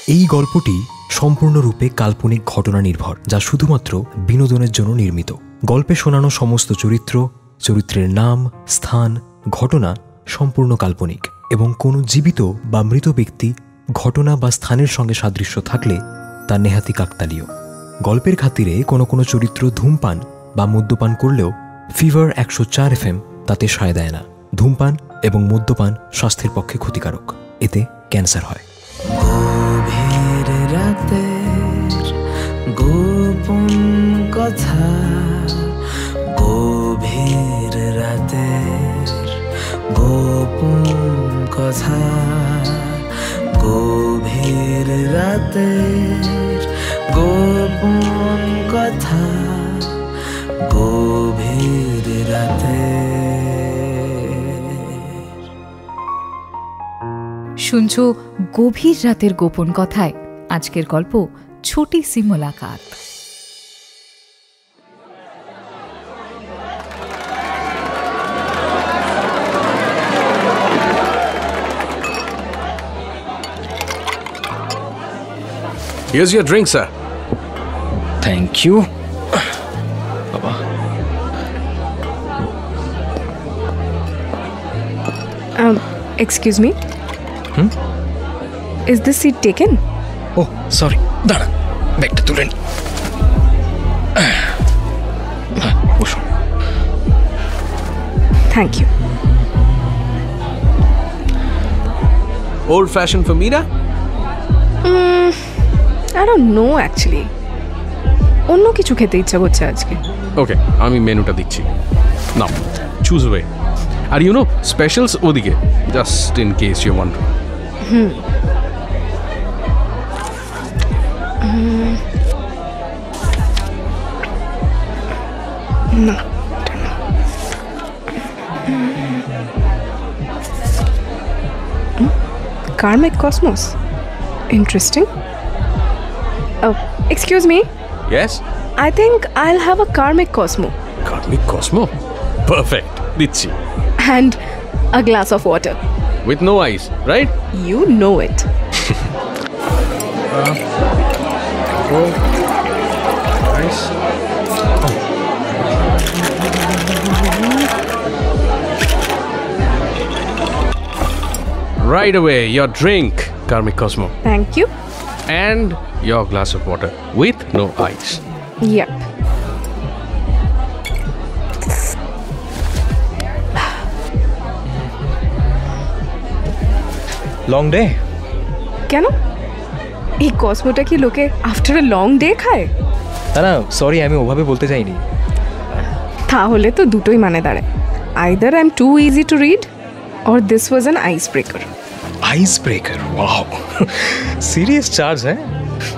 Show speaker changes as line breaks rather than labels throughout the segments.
এই গল্পটি সম্পূর্ণরূপে কাল্পনিক ঘটনা নির্ভর, যা শুধুমাত্র বিনোদনের জন্য নির্মিত। গল্পে শোনানো সমস্ত চরিত্রের নাম, স্থান, ঘটনা সম্পূর্ণ কাল্পনিক এবং কোনো জীবিত বা মৃত ব্যক্তি, ঘটনা বা স্থানের সঙ্গে সাদৃশ্য থাকলে তা নেহাতি কাকতালীয়। গল্পের খাতিরে কোনো চরিত্র ধূমপান বা মদ্যপান করলেও ফিভার 104 FM তাতে সায় দেয় না। ধূমপান এবং মদ্যপান স্বাস্থ্যের পক্ষে ক্ষতিকারক, এতে ক্যান্সার হয়।
গভীর রাতের গোপন কথা, গভীর রাতের গোপন কথা, গভীর রাতের গোপন কথা, গভীর রাতে।
শুনছো গভীর রাতের গোপন কথায় আজকের গল্প ছোটি সি মুলাকাত।
Here's your drink, sir.
Thank you. Baba.
Excuse me? Is this seat taken?
Oh, sorry. দাঁড়া, ব্যাগটা তুলে নি। বসুন।
Thank you.
Old fashioned for Meera?
I don't know actually. অন্য কিছু খেতে ইচ্ছা করছে আজকে।
Okay, আমি মেনুটা দিচ্ছি। Now, choose away. আর you know, specials ওদিকে, just in case you want.
No. Karmic Cosmos. Interesting. Oh, excuse me.
Yes?
I think I'll have a Karmic Cosmo.
Karmic Cosmo? Perfect. দিচ্ছি।
And a glass of water.
With no ice, right?
You know it.
Nice. Right away, your drink, Karmic Cosmo.
Thank you.
And your glass of water with no ice.
Yep.
Long day?
কেন? এই কসমোটা কি লোকে after a long day খায়?
না, sorry, আমি ওভাবে বলতে চাইনি।
তাহলে তো দুটোই মানে দাঁড়ায়। Either I am too easy to read or this was an ice breaker.
Ice breaker? Wow, serious charge. হ্যাঁ,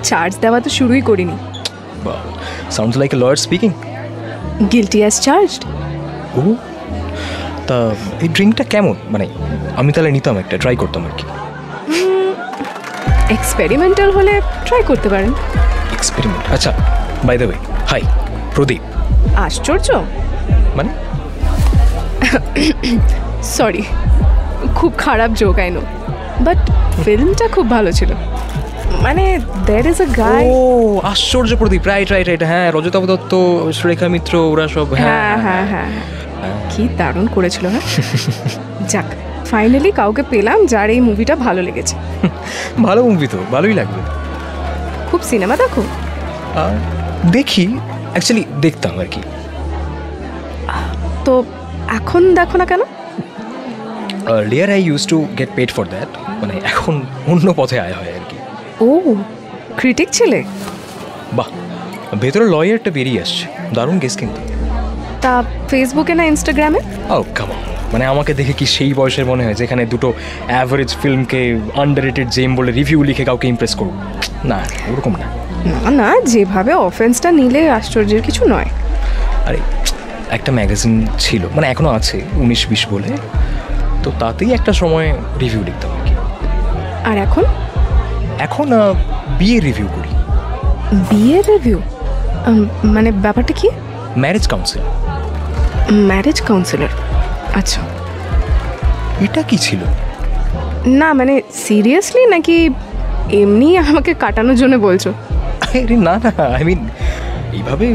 চার্জ দেওয়া তো শুরুই করিনি।
Sounds like a lawyer speaking.
Guilty as charged.
ও, তা এই ড্রিঙ্কটা কেমন? মানে আমি তাহলে নিতাম, একটা ট্রাই করতাম আর কি।
এক্সপেরিমেন্টাল হলে ট্রাই করতে পারেন।
এক্সপেরিমেন্ট? আচ্ছা, বাই দ্য ওয়ে, হাই, প্রদীপ।
আশ্চর্য।
মানে
সরি, খুব খারাপ জোক আই নো, বাট ফিল্মটা খুব ভালো ছিল। মানে দেয়ার ইজ আ গাই।
ও আশ্চর্য, প্রদীপ, রাইট। হ্যাঁ, রজতাভ দত্ত, সুরেখা মিত্র, ওরা সব।
হ্যাঁ, কি দারুণ করেছিল। হ্যাঁ, যাক, ফাইনালি কাউকে পেলাম যার এই মুভিটা ভালো লেগেছে।
ভালো মুভি তো, ভালোই লাগবে।
খুব সিনেমা দেখো?
দেখি, অ্যাকচুয়ালি দেখতাম আর কি।
তো এখন দেখো না কেন?
Earlier I used to get paid for that. মানে এখন অন্য পথে আয় হয় আর কি।
ও, ক্রিটিক ছিলে?
বাহ, ভেতরে লয়ারটা বেরিয়ে আসছে। দারুণ গেস কিন্তু।
তা ফেসবুকে না ইনস্টাগ্রামে?
ও কাম অন, মানে আমাকে দেখে কি সেই বয়সের মনে হয় যেখানে দুটো অ্যাভারেজ ফিল্মকে আন্ডাররেটেড জেম বলে রিভিউ লিখে কাউকে ইমপ্রেস করব? না, ওরকম না।
না, যেভাবে অফেন্সটা নিলে আশ্চর্যের কিছু নয়।
আরে, একটা ম্যাগাজিন ছিল, মানে এখনো আছে, 19-20 বলে, তো তাতেই একটা সময় রিভিউ লিখতাম আর কি।
আর এখন?
এখন বিয়ের রিভিউ করি।
বিয়ের রিভিউ? মানে ব্যাপারটা কি?
Marriage council.
Marriage councillor? আচ্ছা,
এটা কি ছিল?
না মানে সিরিয়াসলি নাকি এমনি আমাকে কাটানোর জন্য বলছো?
আরে না না, আই মিন এইভাবে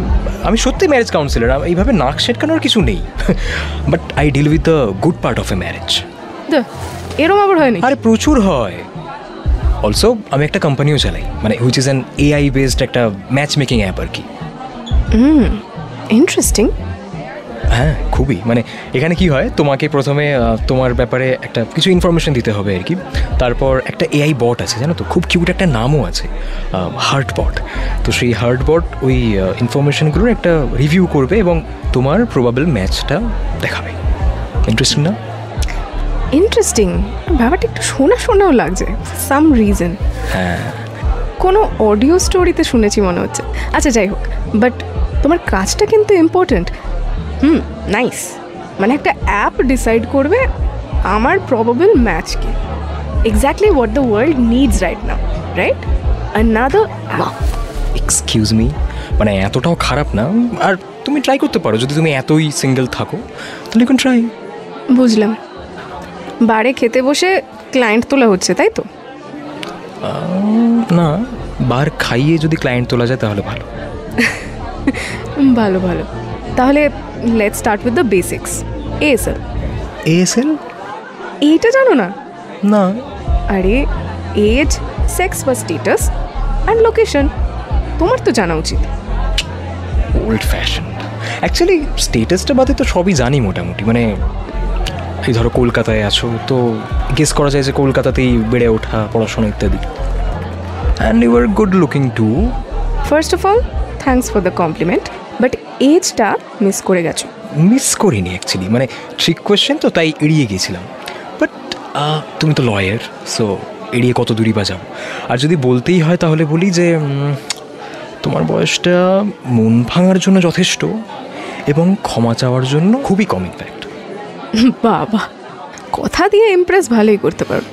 আমি সত্যি ম্যারেজ কাউন্সিলর, এইভাবে নাক সেটকানোর কিছু নেই। But I deal with the good part of a marriage.
এরম আবার হয়নি?
আরে প্রচুর হয়। অলসো আমি একটা কোম্পানিও চালাই, মানে which is an AI based একটা ম্যাচ মেকিং অ্যাপ আর কি।
ইন্টারেস্টিং।
হ্যাঁ খুবই, মানে এখানে কি হয়, তোমাকে প্রথমে তোমার ব্যাপারে একটা কিছু ইনফরমেশন দিতে হবে আর কি। তারপর একটা AI বট আছে, জানো তো, খুব কিউট একটা নামও আছে, হার্ট বট। তো সেই হার্ট বট ওই ইনফরমেশনগুলোর একটা রিভিউ করবে এবং তোমার প্রবাবল ম্যাচটা দেখাবে। ইন্টারেস্টিং না?
ইন্টারেস্টিং, ব্যাপারটা একটু শোনা শোনাও লাগছে সাম রিজন।
হ্যাঁ,
কোনো অডিও স্টোরিতে শুনেছি মনে হচ্ছে। আচ্ছা যাই হোক, বাট তোমার কাজটা কিন্তু ইম্পর্ট্যান্ট। নাইস। মানে একটা অ্যাপ ডিসাইড করবে আমার প্রবাবল ম্যাচ কি, exactly what the world needs right now, right? Another app.
Excuse me, মানে এতটাও খারাপ না। আর তুমি ট্রাই করতে পারো, যদি তুমি এতই সিঙ্গেল থাকো তাহলে ইউ ক্যান ট্রাই।
বুঝলাম, বারে খেতে বসে ক্লায়েন্ট তোলা হচ্ছে, তাই তো?
না, বার খাইয়ে যদি ক্লায়েন্ট তোলা যায় তাহলে ভালো।
ভালো ভালো, তাহলে let's start with the basics. ASL।
ASL?
এইটা জানো না?
না।
আরে এজ, সেক্স বা স্টেটাস অ্যান্ড লোকেশন, তোমার তো জানা উচিত।
Old fashion. অ্যাকচুয়ালি স্টেটাসটা বাদে তো সবই জানি মোটামুটি। মানে এই ধরো কলকাতায় আছো, তো গেস করা যায় যে কলকাতাতেই বেড়ে ওঠা, পড়াশোনা ইত্যাদি। And you are good looking too.
First of all thanks for the compliment, but এজটা মিস করে গেছো।
মিস করিনি অ্যাকচুয়ালি, মানে ট্রিক কোয়েশ্চেন তো, তাই এড়িয়ে গিয়েছিলাম। বাট তুমি তো লয়ার, সো এড়িয়ে কত দূরই বা যাও। আর যদি বলতেই হয় তাহলে বলি যে তোমার বয়সটা মন ভাঙার জন্য যথেষ্ট এবং ক্ষমা চাওয়ার জন্য খুবই কম ইনফ্যাক্ট।
বাবা, কথা দিয়ে ইমপ্রেস ভালোই করতে পারো।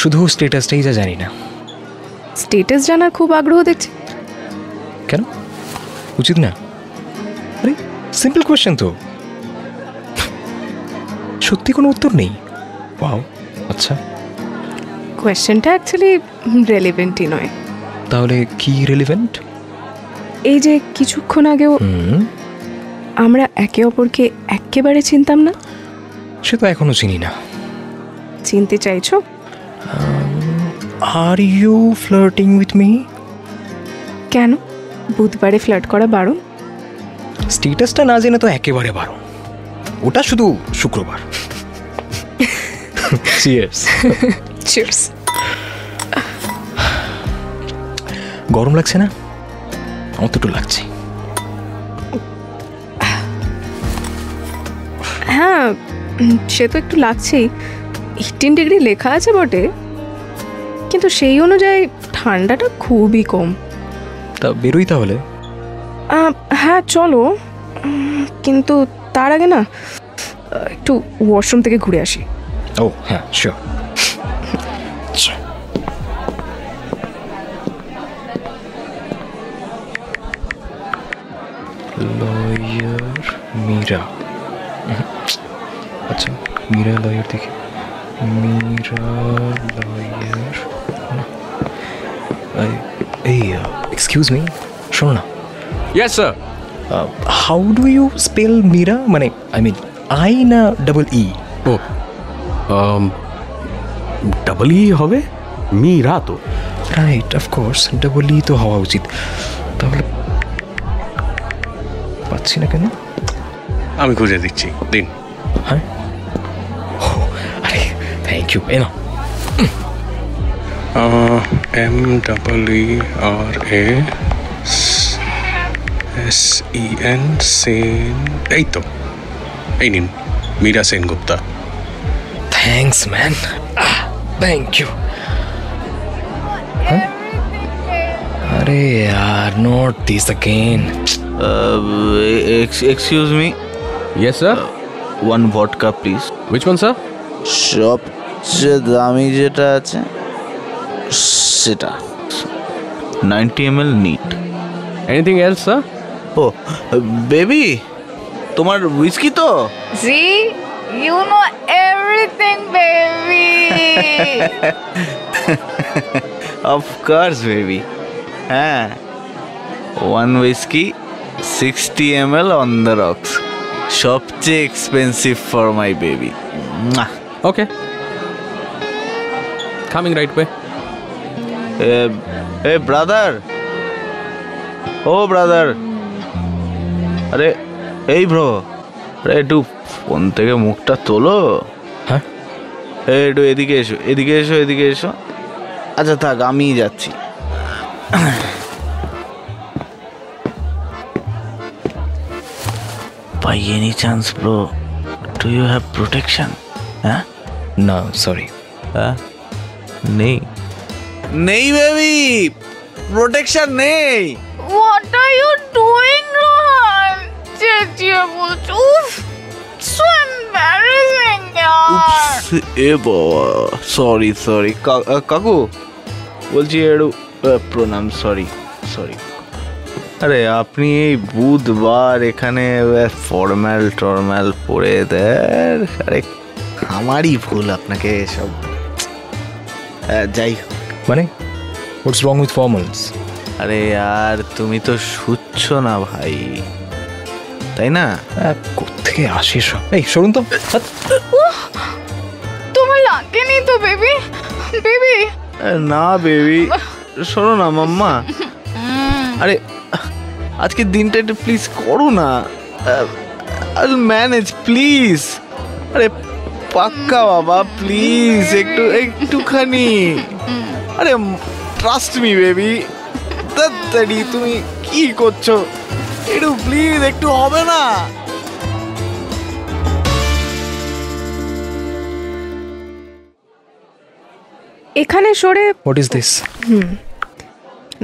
শুধু স্টেটাসটাই যা জানি না।
স্টেটাস জানার খুব আগ্রহ দেখছি।
কেন, উচিত না? আরে সিম্পল কোয়েশ্চেন তো, সত্যি কোনো উত্তর নেই? ওয়াও, আচ্ছা।
কোয়েশ্চেনটা অ্যাকচুয়ালি রেলিভেন্টই নয়।
তাহলে কি রেলিভেন্ট?
এই যে কিছুক্ষণ আগেও আমরা একে অপরকে একেবারে চিনতাম না।
সে তো এখনো চিনি না।
চিনতে চাইছো?
Are you flirting with me?
কেন, বুধবারে ফ্লার্ট করা বারণ?
স্টেটাসটা না জেনে তো একেবারে বারণ, ওটা শুধু শুক্রবার। চিয়ার্স।
চিয়ার্স।
গরম লাগছে না? আমার তো একটু লাগছে।
হ্যাঁ, সে তো একটু লাগছেই। 18 ডিগ্রি লেখা আছে বটে, কিন্তু সেই অনুযায়ী ঠান্ডাটা খুবই কম।
তা বেরোই তাহলে?
হ্যাঁ চলো, কিন্তু তার আগে না একটু ওয়াশরুম থেকে ঘুরে আসি।
ও হ্যাঁ, শিওর। লয়ার মীরা। আচ্ছা, মীরা লয়ার দেখি। মীরা লয়ার। এই এক্সকিউজ মি, শোনো না।
Yes sir.
How do you spell Meera? মানে আই মিন আই না ডাবল ই?
ও ডাবল ই হবে, মীরা তো।
রাইট, অফকোর্স ডাবল ই তো হওয়া উচিত। তাহলে পাচ্ছি না কেন?
আমি খুঁজে দিচ্ছি, দিন।
হ্যাঁ, আরে থ্যাংক ইউ। এ না,
MEERASEN, সেন। এই তো, এই নিন, Meera Sengupta.
Thanks man, thank you. আরে यार, not this again.
Excuse me,
yes sir.
one vodka please.
Which one sir?
সবচেয়ে দামি যেটা আছে সেটা, 90 ml neat.
Anything else sir?
ও বেবি, তোমার হুইস্কি তো?
See, you know everything, baby.
Of course baby, হ্যাঁ 1 whiskey 60 ml on the rocks, সবচেয়ে expensive for my baby.
Okay. Coming right way.
এ ব্রাদার, ও ব্রাদার, আরে এই ব্রো, আরে একটু ফোন থেকে মুখটা তোলো।
হ্যাঁ
একটু এদিকে এসো, এদিকে এসো, এদিকে এসো। আচ্ছা থাক, আমি যাচ্ছি। By any chance bro, do you have protection? হ্যাঁ
না সরি,
হ্যাঁ নেই, নেই বেবি, প্রোটেকশন নেই।
What are you doing, Rohan? চেঁচিয়ে বলছো, উফ, so embarrassing, yaar.
এ বাবা, সরি সরি কাকু, বলছি একটু প্রণাম, সরি সরি। আরে আপনি এই বুধবার এখানে ফর্ম্যাল টর্ম্যাল পরে দেন, আরে আমারই ভুল আপনাকে এসব। যাই হোক,
মানে হোয়াটস রং উইথ ফর্মালস?
আরে আর তুমি তো শুচ্ছ না ভাই, তাই না?
কোত্থেকে আসে সব? এই সরুন তো।
তোমার লাগেনি তো বেবি? বেবি
না বেবি, শোনো না মাম্মা, আরে আজকের দিনটা একটু প্লিজ করো না, আই উইল ম্যানেজ প্লিজ। আরে পাক্কা বাবা প্লিজ, একটুখানি, আরে ট্রাস্ট মি বেবি। তাড়াতাড়ি, তুমি কি করছো? একটু প্লিজ, একটু হবে না?
এখানে সরে,
হোয়াট ইজ দিস?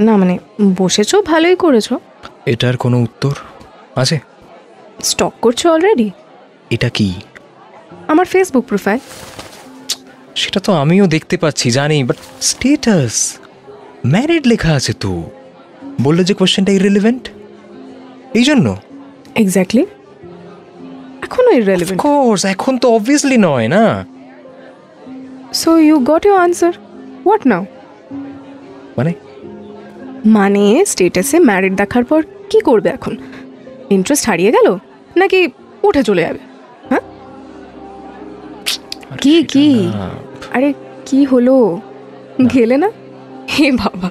না মানে বসেছো, ভালোই করেছো।
এটার কোনো উত্তর আছে?
স্টক করছো অলরেডি?
এটা কি?
আমার ফেসবুক প্রোফাইল।
সেটা তো আমিও দেখতে পাচ্ছি, জানি, বাট স্টেটাস ম্যারিড লেখা আছে তো। বললো যে কোয়েশ্চেনটা ইররিলেভেন্ট, এই জন্য।
এক্স্যাক্টলি, এখনো ইররিলেভেন্ট।
কোর্স এখন তো অবভিয়াসলি নয় না।
So you got your answer, what now?
মানে
মানে স্টেটাসে ম্যারিড দেখার পর কি করবে এখন? ইন্টারেস্ট হারিয়ে গেল নাকি উঠে চলে যাবে? হ্যাঁ কি কি? আরে কি হলো, গেলে না? হে বাবা,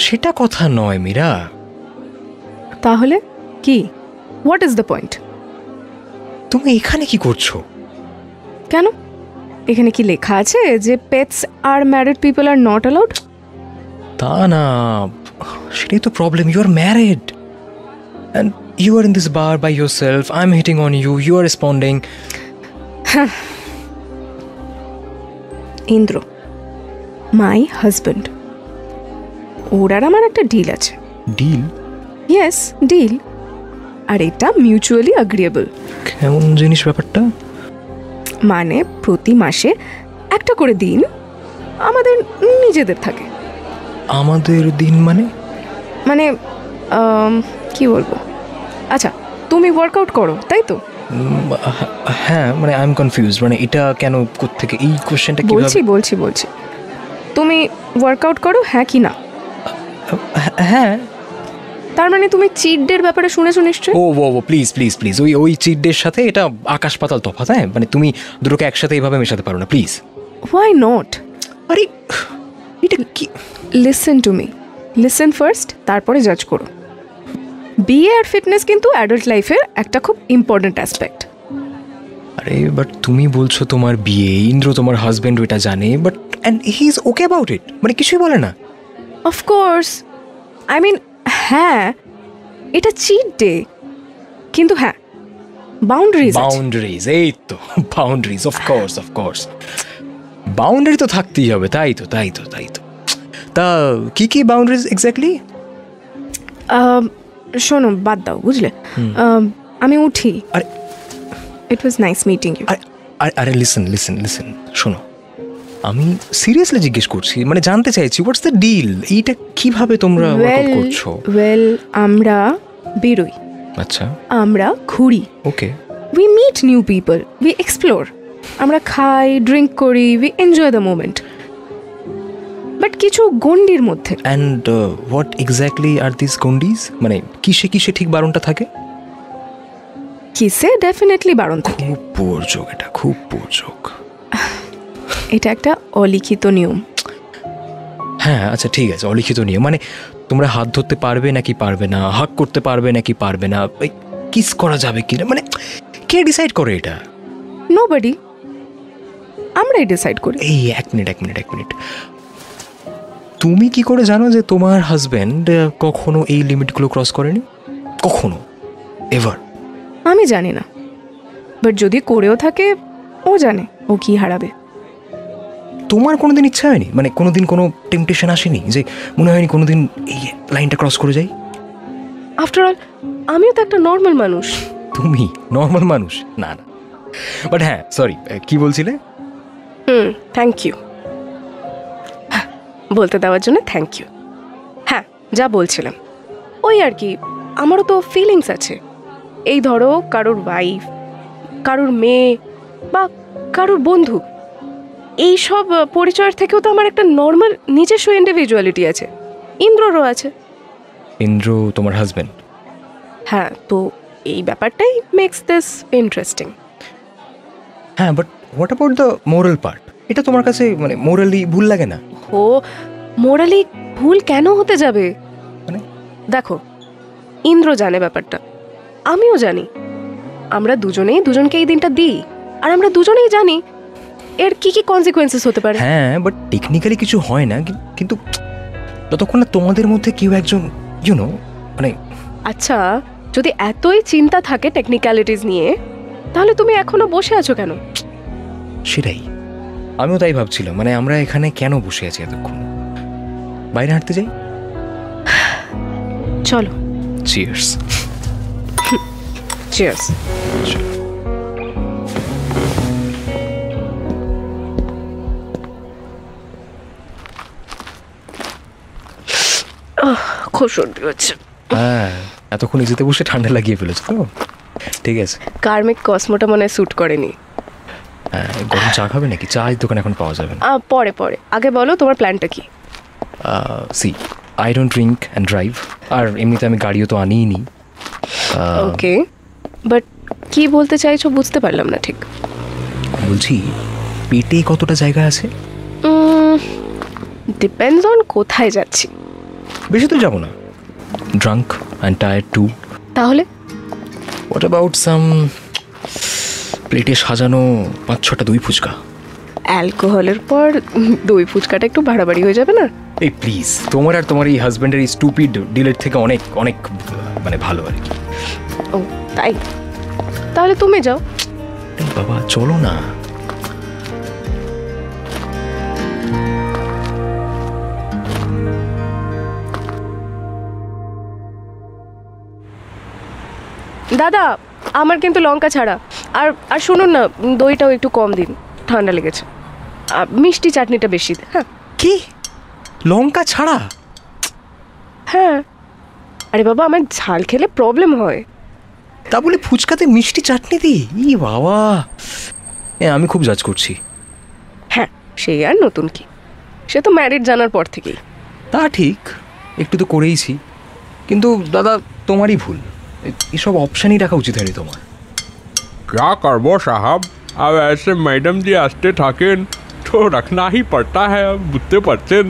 সেটা কথা নয় মীরা।
তাহলে কি? What is the point?
তুমি এখানে কি করছো?
কেন, এখানে কি লেখা আছে যে pets are married people are not allowed?
তা না, সেটাই তো problem. You are married and you are in this bar by yourself. I am hitting on you, you are responding.
Indra my husband, ওর আর আমার একটা ডিল আছে।
Deal?
Yes, deal. আর এটা মিউচুয়ালি অ্যাগ্রিয়েবল।
কেমন জিনিস ব্যাপারটা?
মানে প্রতি মাসে একটা করে দিন আমাদের নিজেদের থাকে।
আমাদের দিন মানে?
মানে কি বলবো, আচ্ছা তুমি ওয়ার্কআউট করো তাই তো?
হ্যাঁ, মানে আই এম কনফিউজ, মানে এটা কেন, কোত্থেকে এই কোশ্চেনটা?
বলছি বলছি বলছি তুমি ওয়ার্কআউট করো, হ্যাঁ কি না?
হ্যাঁ।
তার মানে তুমি চিট ডের ব্যাপারে শুনেছো নিশ্চয়ই?
ও প্লিজ প্লিজ প্লিজ, ওই চিট ডের সাথে এটা আকাশ পাতাল তফাৎ। হ্যাঁ, মানে তুমি দুটোকে একসাথে এইভাবে মেশাতে পারো না প্লিজ।
Why not?
আরে এটা কি?
Listen to me, listen first, তারপরে জাজ করো। বিয়ে আর ফিটনেস কিন্তু অ্যাডাল্ট লাইফের একটা খুব ইম্পর্টেন্ট অ্যাসপেক্ট।
আরে বাট তুমি বলছো তোমার বিয়ে, ইন্দ্র তোমার হাজবেন্ড ওইটা জানে, but and he is okay about it, মানে কিছুই বলে না?
অফকোর্স, আই মিন হ্যাঁ এটা চিট ডে, কিন্তু হ্যাঁ বাউন্ডারিজ।
বাউন্ডারিজ, এই তো বাউন্ডারিজ, অফকোর্স বাউন্ডারি তো থাকতেই হবে। তাই তো তা কি বাউন্ডারিজ এক্স্যাক্টলি?
শোনো, বাদ দাও বুঝলে, আমি উঠি।
আরে
ইট ওয়াজ নাইস মিটিং ইউ।
আরে লিসেন শোনো, আমি সিরিয়াসলি জিজ্ঞেস করছি, মানে জানতে চাইছি হোয়াটস দ্য ডিল, এইটা কিভাবে তোমরা ওয়ার্কআউট করছো?
ওয়েল আমরা বেরোই,
আচ্ছা
আমরা ঘুরি,
okay,
we meet new people, we explore, আমরা খাই, ড্রিঙ্ক করি, we enjoy the moment. But কিছু গণ্ডির মধ্যে।
And what exactly are this গন্ডিজ, মানে কিসে কিসে ঠিক বারণটা থাকে?
কিসে ডেফিনেটলি বারণ থাকে।
খুব বোরযোগ, এটা খুব বোরযোগ।
এটা একটা অলিখিত নিয়ম।
হ্যাঁ আচ্ছা ঠিক আছে, অলিখিত নিয়ম মানে তোমরা হাত ধরতে পারবে নাকি পারবে না, হাক করতে পারবে নাকি পারবে না, কিস করা যাবে কি না, মানে কে ডিসাইড করে এটা?
নোবডি, আমরাই ডিসাইড করি।
এই এক মিনিট, তুমি কি করে জানো যে তোমার হাজব্যান্ড কখনো এই লিমিটগুলো ক্রস করেনি? কখনো? এভার?
আমি জানি না, বাট যদি করেও থাকে ও জানে ও কি হারাবে।
তোমার কোনোদিন ইচ্ছা হয়নি, মানে কোনোদিন কোনো টেম্পটেশন আসেনি যে মনে হয়নি কোনোদিন এই লাইনটা ক্রস করে যাই?
আফটার অল আমিও তো একটা নর্মাল মানুষ।
তুমি নর্মাল মানুষ? না না, বাট হ্যাঁ সরি, কি বলছিলে?
থ্যাংক ইউ, বলতে দেওয়ার জন্য থ্যাংক ইউ। হ্যাঁ যা বলছিলাম ওই আর কি, আমারও তো ফিলিংস আছে। এই ধরো কারোর ওয়াইফ, কারোর মেয়ে বা কারোর বন্ধু, এইসব পরিচয়ের থেকেও তো আমার একটা নর্মাল নিজস্ব ইন্ডিভিজুয়ালিটি আছে। ইন্দ্ররও আছে।
ইন্দ্র তোমার হাজব্যান্ড?
হ্যাঁ, তো এই ব্যাপারটাই মেক্স দিস ইন্টারেস্টিং।
হ্যাঁ but what about the moral part? এটা তোমার কাছে মানে মোরালি ভুল লাগে না?
ও মোরালি ভুল কেন হতে যাবে?
মানে?
দেখো, ইন্দ্র জানে ব্যাপারটা, আমিও জানি। আমরা দুজনেই দুজনকে এই দিনটা দিই, আর আমরা দুজনেই জানি এর কি কি কনসিকুয়েন্সেস হতে পারে।
হ্যাঁ বাট টেকনিক্যালি কিছু হয় না, কিন্তু যতক্ষণ না তোমাদের মধ্যে কেউ একজন ইউনো মানে।
আচ্ছা, যদি এতই চিন্তা থাকে টেকনিক্যালিটিস নিয়ে, তাহলে তুমি এখনো বসে আছো কেন?
সেটাই আমিও তাই ভাবছিলাম, মানে আমরা এখানে কেন বসে আছি এতক্ষণ? বাইরে হাঁটতে যাই?
চলো।
চিয়ার্স।
চিয়ার্স। খুব সর্দি হচ্ছে।
হ্যাঁ এতক্ষণ ইজিতে বসে ঠান্ডা লাগিয়ে ফেলেছো তো, ঠিক আছে।
কার্মিক কসমোটা মনে স্যুট করেনি।
হ্যাঁ, গরম চা খাবে নাকি? চা এই দোকানে এখন পাওয়া যাবে না।
পরে পরে, আগে বলো তোমার প্ল্যানটা কি?
See I don't drink and drive, আর এমনিতে আমি গাড়িও তো আনিই নি।
ওকে, বাট কি বলতে চাইছো বুঝতে পারলাম না ঠিক।
বলছি পেটে কতটা জায়গা আছে?
ডিপেন্ডস অন কোথায় যাচ্ছি।
বেশি তো যাবো না। Drunk and tired too.
তাহলে
হোয়াট অ্যাবাউট সাম প্লেটে সাজানো 5-6টা দই ফুচকা?
অ্যালকোহলের পর দই ফুচকাটা একটু বাড়াবাড়ি হয়ে যাবে না?
এই প্লিজ, তোমার আর তোমার এই হাজব্যান্ডের এই স্টুপিড ডিলের থেকে অনেক অনেক মানে ভালো আর কি।
ও তাই? তাহলে তুমি যাও।
এই বাবা চলো না।
দাদা, আমার কিন্তু লঙ্কা ছাড়া। আর আর শুনুন না, দইটাও একটু কম দিন, ঠান্ডা লেগেছে। মিষ্টি চাটনিটা বেশি। হ্যাঁ।
কি লঙ্কা ছাড়া?
হ্যাঁ, আরে বাবা, আমার ঝাল খেলে প্রবলেম হয়।
তা বলে ফুচকাতে মিষ্টি চাটনি দিই? ই বাবা, আমি খুব জাজ করছি।
হ্যাঁ, সেই আর নতুন কি, সে তো ম্যারিড জানার পর থেকেই।
তা ঠিক, একটু তো করেইছি, কিন্তু দাদা তোমারই ভুল, এসব অপশানই রাখা উচিত হয়নি তোমার।
क्या करबो साहब, अब ऐसे मैडम जी आस्ते थकेन तो रखना ही पड़ता है, अब बुझते परसेन।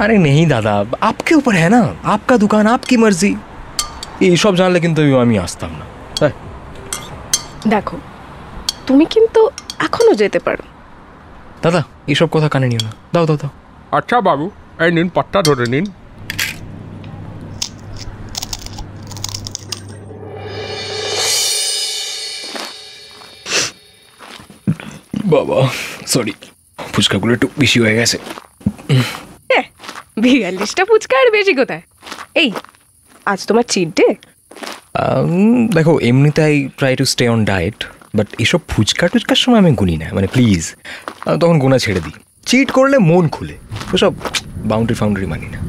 अरे नहीं दादा, आपके ऊपर है ना, आपका दुकान आपकी मर्जी। এইসব জানলে কিন্তু আমি আসতাম না।
দেখো, তুমি কিন্তু এখনো যেতে পারো।
দাদা এইসব কথা কানে নিও না, দাও দাও দাও।
अच्छा बाबू, এই নিন পট্টা ধরে নিন।
বাবা সরি, ফুচকাগুলো একটু বেশি হয়ে গেছে।
42টা ফুচকা আর বেশি কোথায়? এই, আজ তোমার চিট ডে?
দেখো এমনিতে I try to stay on diet, but এসব ফুচকা টুচকার সময় আমি গুনি না, মানে প্লিজ, তখন গোনা ছেড়ে দিই। চিট করলে মন খুলে, ওসব বাউন্ডারি ফাউন্ডারি মানি না।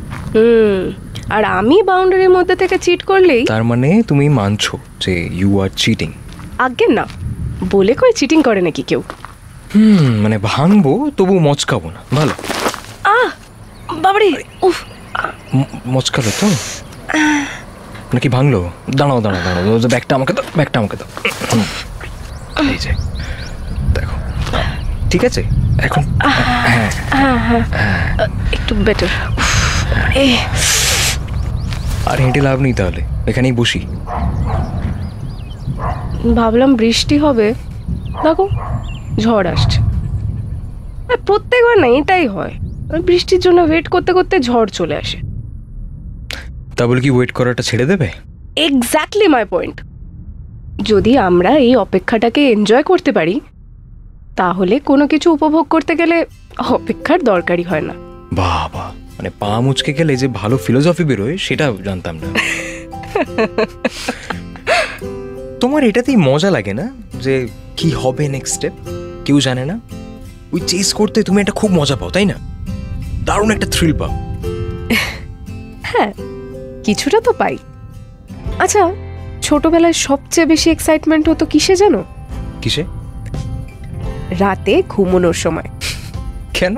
আর আমি বাউন্ডারির মধ্যে থেকে চিট করলেই?
তার মানে তুমি মানছো যে ইউ আর চিটিং?
আজ্ঞে না, বলে কই চিটিং করে নাকি কেউ?
মানে ভাঙবো তবু মচকাবো না, ভালো?
বাবারে, উফ,
মচকালো তো নাকি ভাঙলো? দাঁড়াও দাঁড়াও দাঁড়াও, ব্যাগটা আমাকে দাও, ব্যাগটা আমাকে দাও। এই যে দেখো, ঠিক আছে এখন?
একটু বেটার।
আর হেঁটে লাভ নেই, তাহলে এখানেই বসি।
ভাবলাম বৃষ্টি হবে, দেখো ঝড় আসছে। প্রত্যেকবার না এটাই হয়, বৃষ্টির জন্য ওয়েট করতে করতে ঝড় চলে আসে।
তা বলে কি ওয়েট করাটা ছেড়ে দেবে?
Exactly my point. যদি আমরা এই অপেক্ষাটাকে এনজয় করতে পারি, তাহলে কোনো কিছু উপভোগ করতে গেলে অপেক্ষার দরকারই হয় না।
বাবা, মানে পা মুচকে গেলে যে ভালো ফিলোসফি বেরোয় সেটা জানতাম না। তোমার এটাতেই মজা লাগে না যে কি হবে নেক্সট স্টেপ কেউ জানে না, ওই চেস করতে তুমি একটা খুব মজা পাও, তাই না? দারুণ একটা থ্রিল পাও।
হ্যাঁ, কিছুটা তো পাই। আচ্ছা, ছোটবেলায় সবচেয়ে বেশি এক্সাইটমেন্ট হতো কিসে জানো?
কিসে?
রাতে ঘুমানোর সময়।
কেন?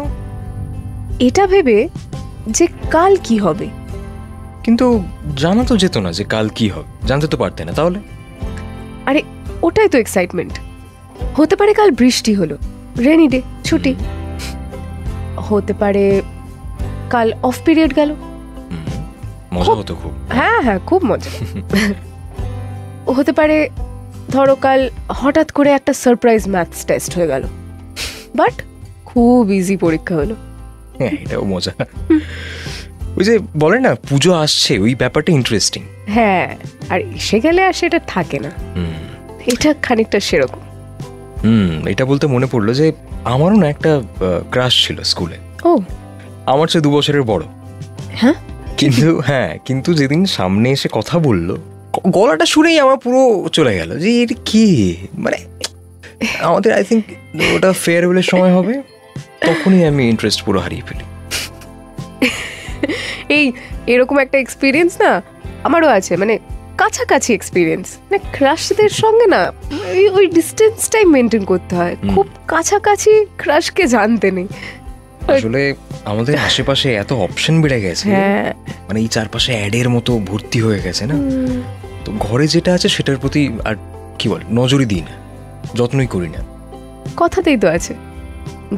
এটা ভেবে যে কাল কি হবে।
কিন্তু জানা তো যেত না যে কাল কি হবে, জানতে তো পারতে না, তাহলে?
আরে ওটাই তো এক্সাইটমেন্ট। হতে পারে কাল বৃষ্টি হলো, রেনি ডে, ছুটি। হতে পারে কাল অফ পিরিয়ড গেল,
মজা হতো খুব।
হ্যাঁ হ্যাঁ, খুব মজা। হতে পারে ধরো কাল হঠাৎ করে একটা সারপ্রাইজ ম্যাথস টেস্ট হয়ে গেল, বাট খুব ইজি পরীক্ষা হলো।
হ্যাঁ, এটাও মজা। ওই যে বলে না পুজো আসছে, ওই ব্যাপারটা ইন্টারেস্টিং।
হ্যাঁ, আর এসে গেলে আর সেটা থাকে না। এটা খানিকটা সেরকম।
এটা বলতে মনে পড়লো যে আমারও না একটা ক্রাশ ছিল স্কুলে।
ও,
আমার চেয়ে 2 বছরের বড়।
হ্যাঁ,
কিন্তু যেদিন সামনে এসে কথা বললো, গলাটা শুনেই আমার পুরো চলে গেল যে এটা কি। মানে আমাদের আই থিঙ্ক ওটা ফেয়ারওয়েলের সময় হবে, তখনই আমি ইন্টারেস্ট পুরো হারিয়ে ফেলি।
এই এরকম একটা এক্সপিরিয়েন্স না আমারও আছে, মানে কাছাকাছি এক্সপিরিয়েন্স। মানে ক্রাশদের সঙ্গে না ওই ডিস্টেন্সটাই মেনটেন করতে হয়, খুব কাছাকাছি ক্রাশকে জানতে নেই।
আসলে আমাদের আশেপাশে এত অপশন বেড়ে গেছে,
হ্যাঁ,
মানে এই চারপাশে অ্যাডের মতো ভর্তি হয়ে গেছে না, তো ঘরে যেটা আছে সেটার প্রতি আর কি বল নজরই দিই না, যত্নই করি না।
কথাতেই তো আছে,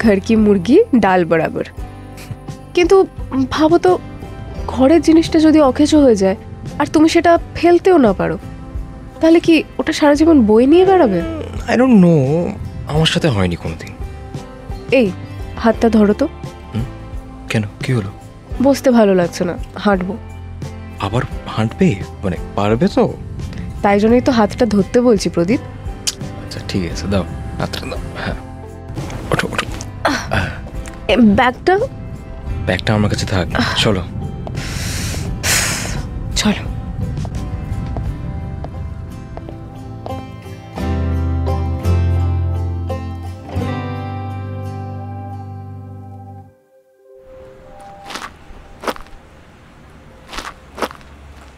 ঘর কি মুরগি ডাল বরাবর। কিন্তু ভাবো তো, ঘরের জিনিসটা যদি অকেজো হয়ে যায় আর তুমি সেটা ফেলতেও না পারো, তাহলে কি ওটা সারা জীবন বই নিয়ে বেড়াবে?
আই ডোন্ট নো, আমার সাথে হয়নি কোনোদিন।
এই হাতটা ধরো তো।
কেন, কি হলো?
বসতে ভালো লাগছে না, হাঁটবো।
আবার হাঁটবে? মানে পারবে তো?
তাই জন্যই তো হাতটা ধরতে বলছি প্রদীপ।
আচ্ছা ঠিক আছে, দাও হাতটা দাও। হ্যাঁ, ওঠো ওঠো।
ব্যাগটা?
ব্যাগটা আমার কাছে থাক, চলো।
চলো।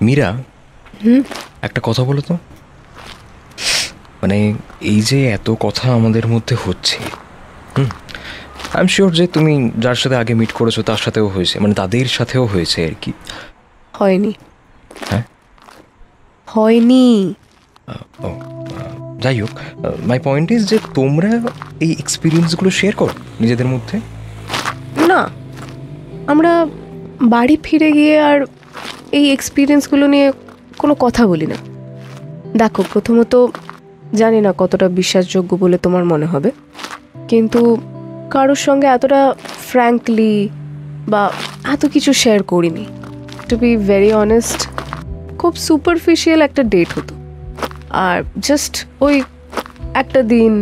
মীরা, একটা কথা বলো তো, মানে এই যে এত কথা আমাদের মধ্যে হচ্ছে, আই এম শিওর যে তুমি যার সাথে আগে মিট করেছো তার সাথেও হয়েছে, মানে তাদের সাথেও হয়েছে আর কি।
হয়নি।
হ্যাঁ,
হয়নি।
যাই হোক, মাই পয়েন্ট ইজ যে তোমরা এই এক্সপিরিয়েন্সগুলো শেয়ার করো নিজেদের মধ্যে।
না, আমরা বাড়ি ফিরে গিয়ে আর এই এক্সপিরিয়েন্সগুলো নিয়ে কোনো কথা বলি না। দেখো, প্রথমত জানি না কতটা বিশ্বাসযোগ্য বলে তোমার মনে হবে, কিন্তু কারোর সঙ্গে এতটা ফ্র্যাঙ্কলি বা এত কিছু শেয়ার করিনি। টু বি ভেরি অনেস্ট, খুব সুপারফিশিয়াল একটা ডেট হতো, আর জাস্ট ওই একটা দিন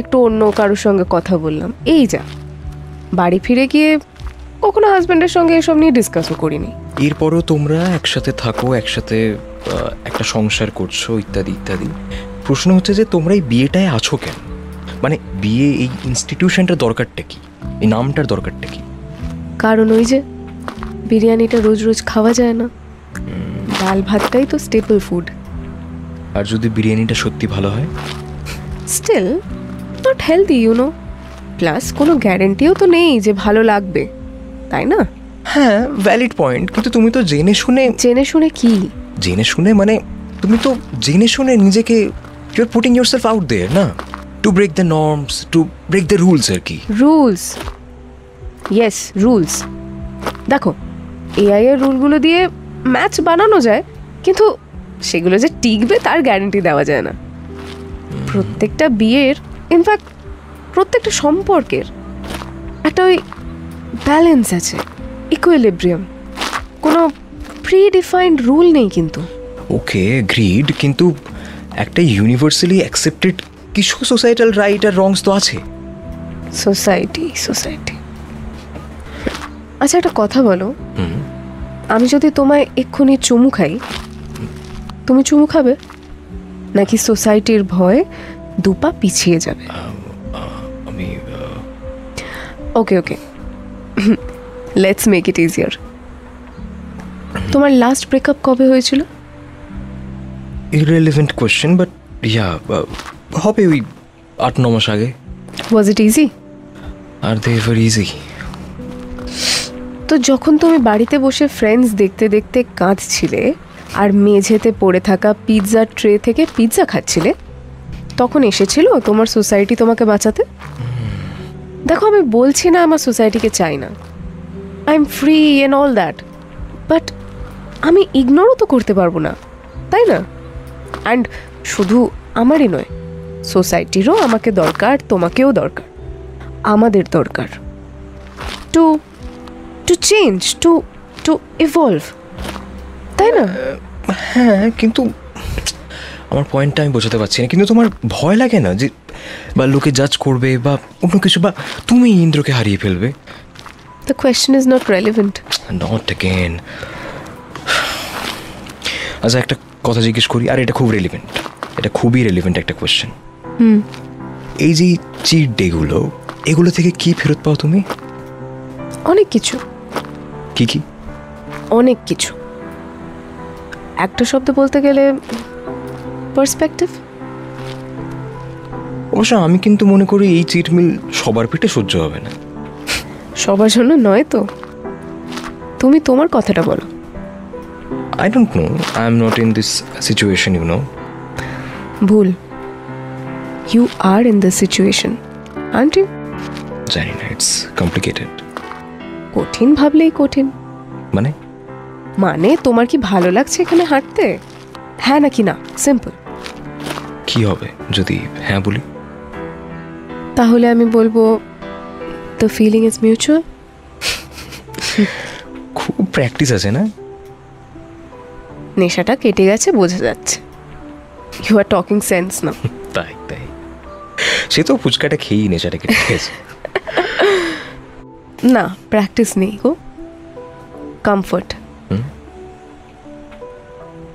একটু অন্য কারোর সঙ্গে কথা বললাম, এই যা। বাড়ি ফিরে গিয়ে কখনো হাজব্যান্ডের সঙ্গে এসব নিয়ে ডিসকাসও করিনি।
এরপরও তোমরা একসাথে থাকো, একসাথে একটা সংসার করছো, ইত্যাদি ইত্যাদি। প্রশ্ন হচ্ছে যে তোমরা এই বিয়েটায় আছো কেন? মানে বিয়ে এই ইনস্টিটিউশনটার দরকারটা কি, এই নামটার দরকারটা কি?
কারণ ওই যে বিরিয়ানিটা রোজ রোজ খাওয়া যায় না, ডাল ভাতটাই তো স্টেপল ফুড।
আর যদি বিরিয়ানিটা সত্যি ভালো হয়?
Still not healthy, you know. Plus কোনো গ্যারেন্টিও তো নেই যে ভালো লাগবে, তাই না?
হ্যাঁ ভ্যালিড পয়েন্ট, কিন্তু তুমি তো জেনে শুনে
কি?
জেনে শুনে মানে তুমি তো জেনে শুনে নিজেকে you are putting yourself out there না, to break the norms, to break the rules আর কি।
Rules, yes rules. দেখো এআই এর রুলগুলো দিয়ে ম্যাচ বানানো যায়, কিন্তু সেগুলো যে টিকবে তার গ্যারান্টি দেওয়া যায় না। প্রত্যেকটা বিয়ের, ইনফ্যাক্ট প্রত্যেকটা সম্পর্কের একটা ওই ব্যালেন্স আছে, ইকুইলিব্রিয়াম। কোনো প্রি-ডিফাইন্ড রুল নেই কিন্তু।
ওকে গ্রিড, কিন্তু একটা ইউনিভার্সালি অ্যাকসেপ্টেড কিছু সোসাইটাল রাইট আর রংস তো আছে।
সোসাইটি। আচ্ছা একটা কথা বলো, আমি যদি তোমায় এক্ষুনি চুমু খাই, তুমি চুমু খাবে নাকি সোসাইটির ভয়ে দুপা পিছিয়ে যাবে?
আমি
okay let's make it easier. তোমার লাস্ট ব্রেকআপ কবে হয়েছিল?
ইররিলেভেন্ট কোয়েশ্চেন, বাট ইয়া হবে ওই 8-9 মাস আগে।
Was it easy?
Are they ever easy?
তো যখন তুমি বাড়িতে বসে ফ্রেন্ডস দেখতে দেখতে কাঁদছিলে আর মেঝেতে পড়ে থাকা পিৎজার ট্রে থেকে পিৎজা খাচ্ছিলে, তখন এসেছিল তোমার সোসাইটি তোমাকে বাঁচাতে? দেখো আমি বলছি না আমার সোসাইটিকে চাই না, I am free and all that, but আমি ইগনোরও তো করতে পারবো না, তাই না? অ্যান্ড শুধু আমারই নয়, সোসাইটিরও আমাকে দরকার, তোমাকেও দরকার, আমাদের দরকার টু চেঞ্জ, টু ইভলভ, তাই না?
হ্যাঁ, কিন্তু আমার পয়েন্টটা আমি বোঝাতে পারছি না। কিন্তু তোমার ভয় লাগে না যে বা লোকে জাজ করবে বা অন্য কিছু, বা তুমি ইন্দ্রকে হারিয়ে ফেলবে?
The question is not relevant.
Not again. আচ্ছা একটা কথা জিজ্ঞেস করি, আর এটা খুব রেলিভেন্ট, এটা খুবই রেলিভেন্ট একটা কোয়েশ্চেন। এই যে চিট ডেগুলো, এগুলো থেকে কি ফেরত পাও তুমি?
অনেক কিছু।
কি?
অনেক কিছু। একটা শব্দ বলতে গেলে পার্সপেক্টিভ।
অবশ্য আমি কিন্তু মনে করি এই চিট মিল সবার পেটে সহ্য হবে না।
সবার জন্য নয় তো। তুমি তোমার কথাটা বলো।
I don't know. I am not in this situation, you know.
ভুল। You are in this situation, aren't you?
জানি না, it's complicated.
কঠিন ভাবলেই কঠিন।
মানে
তোমার কি ভালো লাগছে এখানে হাঁটতে? হ্যাঁ নাকি না, সিম্পল।
কি হবে যদি হ্যাঁ বলি?
তাহলে আমি বলবো the feeling is mutual.
খুব প্র্যাকটিস আছে না?
নেশাটা কেটে গেছে বোঝা যাচ্ছে। You are talking sense now.
তাই সে তো ফুচকাটা খেয়েই নেশাটা কেটে গেছে।
না, প্র্যাকটিস নেই গো, কমফর্ট।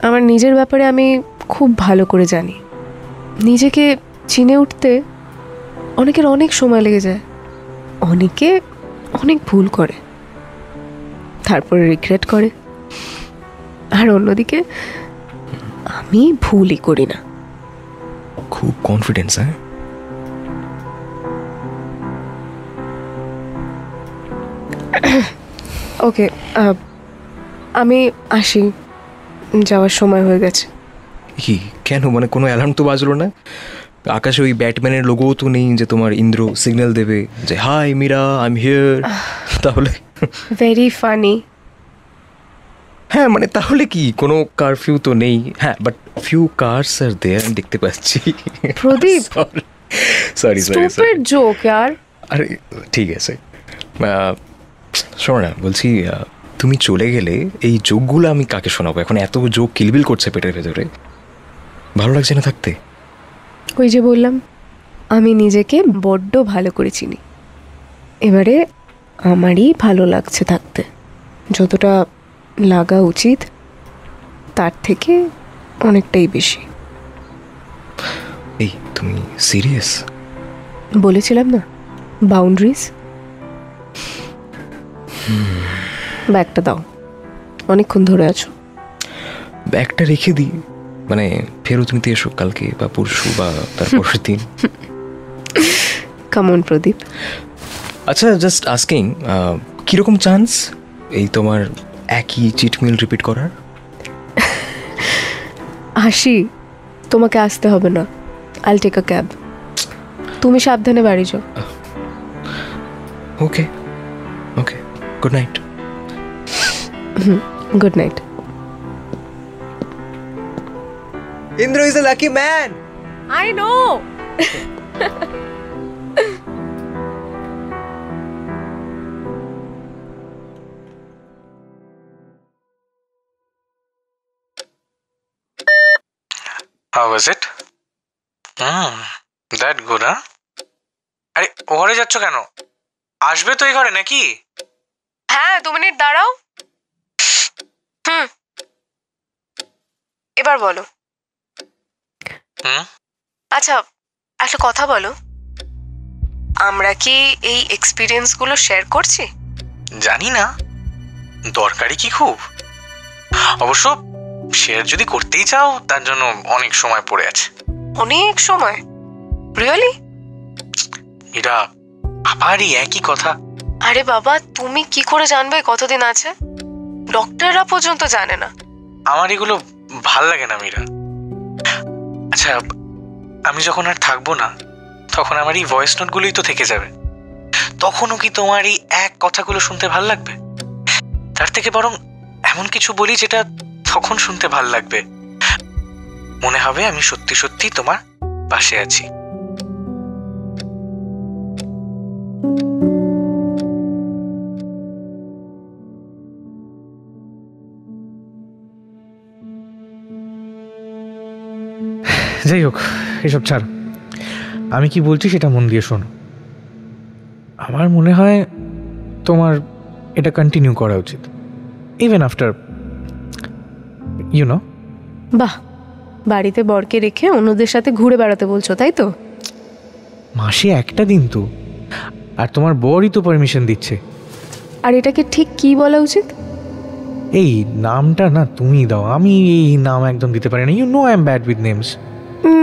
আমার নিজের ব্যাপারে আমি খুব ভালো করে জানি, নিজেকে চিনে উঠতে অনেকের অনেক সময় লেগে যায়, অনেকে অনেক ভুল করে, তারপরে রিগ্রেট করে, আর অন্যদিকে আমি ভুলই করি না।
খুব কনফিডেন্স। হ্যাঁ,
ওকে, আমি আসি, যাওয়ার সময় হয়ে গেছে।
কি কেন? মানে কোনো অ্যালার্ম তো বাজলো না, আকাশে ওই ব্যাটম্যানের লোগোও তো নেই যে তোমার ইন্দ্র সিগন্যাল দেবে যে hi Meera I am here. তাহলে
ভেরি ফানি।
হ্যাঁ মানে তাহলে কি কোনো কারফিউ তো নেই? হ্যাঁ, but few cars are there, আমি দেখতে পাচ্ছি।
প্রদীপ,
সরি
স্টুপিড জোক यार।
আরে ঠিক আছে, শোনো না, বলছি তুমি চলে গেলে এই জোকগুলো আমি কাকে শোনাবো? এখন এত জোক কিলবিল করছে পেটের ভেতরে, ভালো লাগছে না থাকতে।
ওই যে বললাম, আমি নিজেকে বড্ড ভালো করে চিনি, এবারে আমারই ভালো লাগছে থাকতে, যতটা লাগা উচিত তার থেকে অনেকটাই বেশি।
এই তুমি সিরিয়াস?
বলেছিলাম না, বাউন্ডারিজ। ব্যাগটা দাও, অনেকক্ষণ ধরে আছো।
ব্যাগটা রেখে দিই, মানে ফেরত নিতে এসো কালকে বা পরশু বা তারপরের দিন।
কাম অন প্রদীপ।
আচ্ছা, জাস্ট আস্কিং, কীরকম চান্স এই তোমার একই চিটমিল রিপিট করার?
হাসি, তোমাকে আসতে হবে না, আইল টেক আ ক্যাব। তুমি সাবধানে বাড়ি যাও।
Okay okay, good night.
Good night.
Indra is a lucky man.
I know.
How was it? That good, huh? আরে ও ঘরে যাচ্ছ কেন? আসবে তো এই ঘরে নাকি?
হ্যাঁ, 2 মিনিট দাঁড়াও। এবার বলো। আচ্ছা, একটা কথা বলো, আমরা কি এই এক্সপিরিয়েন্সগুলো শেয়ার করছি?
জানি না, দরকারি কি খুব? অবশ্য শেয়ার যদি করতেই চাও তার জন্য অনেক সময় পড়ে আছে।
অনেক সময়? রিয়েলি?
এরা আবারই একই কথা।
আরে বাবা, তুমি কি করে জানবে কতদিন আছে? ডক্টররা পর্যন্ত জানে না।
আমার এগুলো ভাল লাগে না মীরা। আচ্ছা, আমি যখন আর থাকবো না তখন আমার এই ভয়েস নোটগুলোই তো থেকে যাবে। তখনও কি তোমার এই এক কথাগুলো শুনতে ভাল লাগবে? তার থেকে বরং এমন কিছু বলি যেটা তখন শুনতে ভাল লাগবে, মনে হবে আমি সত্যি সত্যি তোমার পাশে আছি।
যাই হোক, এসব ছাড়, আমি কি বলছি সেটা মন দিয়ে শোনো। আমার মনে হয় তোমার এটা কন্টিনিউ করা উচিত, ইভেন আফটার ইউনো।
বাহ, বাড়িতে বরকে রেখে অন্যদের সাথে ঘুরে বেড়াতে বলছো, তাই তো?
মাসে একটা দিন তো, আর তোমার বরই তো পারমিশন দিচ্ছে।
আর এটাকে ঠিক কি বলা উচিত?
এই নামটা না তুমি দাও, আমি এই নাম একদম দিতে পারি না। You know I am bad with names.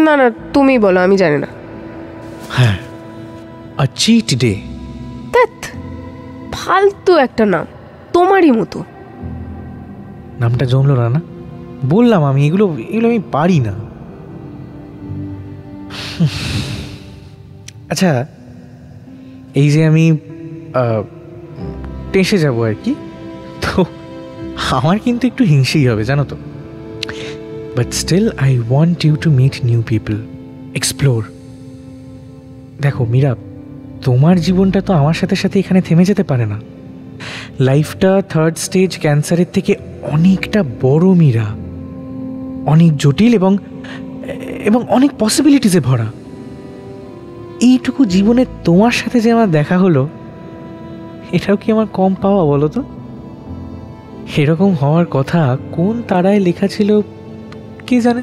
না না, তুমি বলো, আমি জানি না।
হ্যাঁ, আ চিট ডে।
ধ্যাৎ, ফালতু একটা নাম, তোমারই মতো।
নামটা জমলো না না? বললাম আমি এগুলো আমি পারি না। আচ্ছা, এই যে আমি টেসে যাবো আর কি, তো আমার কিন্তু একটু হিংসেই হবে জানো তো। But still I want you to meet new people, explore. দেখো মীরা, তোমার জীবনটা তো আমার সাথে সাথে এখানে থেমে যেতে পারে না। লাইফটা 3rd স্টেজ ক্যান্সারের থেকে অনেকটা বড় মীরা, অনেক জটিল এবং অনেক পসিবিলিটিসে ভরা। এইটুকু জীবনে তোমার সাথে যে আমার দেখা হলো, এটাও কি আমার কম পাওয়া বলো তো? এরকম হওয়ার কথা কোন তারায় লেখা ছিল কে জানে।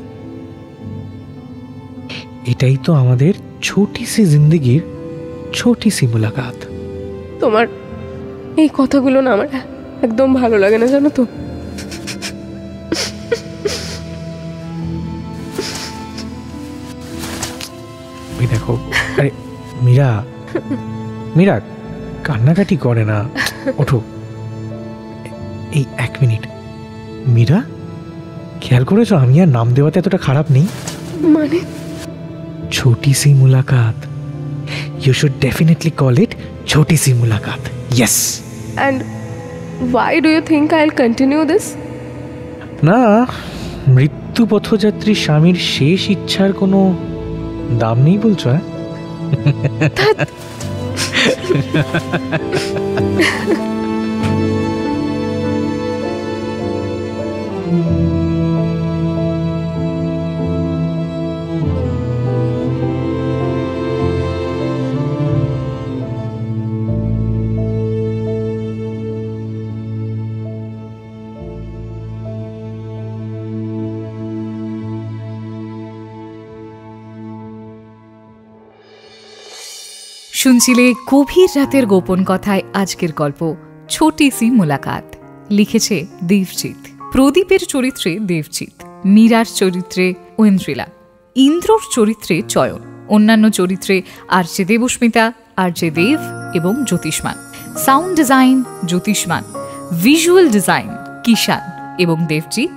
এটাই তো আমাদের ছোটি সি জিন্দগির ছোটি সি মুলাকাত।
তোমার এই কথাগুলো না আমার একদম ভালো লাগে না জানো তো।
ওই দেখো, আরে মীরা, মীরা কান্নাকাটি করে না, ওঠো। এই 1 মিনিট, মীরা খেয়াল করেছো আমি আর নাম দেওয়াতে এতটা খারাপ নেই?
মানে
ছোটি সি মুলাকাত। You should definitely call it ছোটি সি মুলাকাত। Yes.
And why do you think I will continue this?
না, মৃত্যু পথযাত্রী স্বামীর শেষ ইচ্ছার কোনো দাম নেই বলছো? হ্যাঁ,
শুনছিলে গভীর রাতের গোপন কথায় আজকের গল্প ছোটি সি মুলাকাত। লিখেছে দেবজিৎ। প্রদীপের চরিত্রে দেবজিৎ, মীরার চরিত্রে ঐন্দ্রিলা, ইন্দ্রর চরিত্রে চয়ন, অন্যান্য চরিত্রে আর.জে দেবস্মিতা, আর.জে দেব এবং Jyotishman. Sound design Jyotishman, visual design কিষান এবং দেবজিৎ,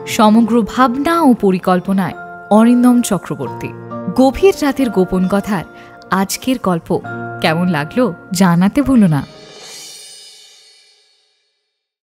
সমগ্র ভাবনা ও পরিকল্পনায় অরিন্দম চক্রবর্তী। গভীর রাতের গোপন কথার আজকের গল্প কেমন লাগলো জানাতে ভুলো না।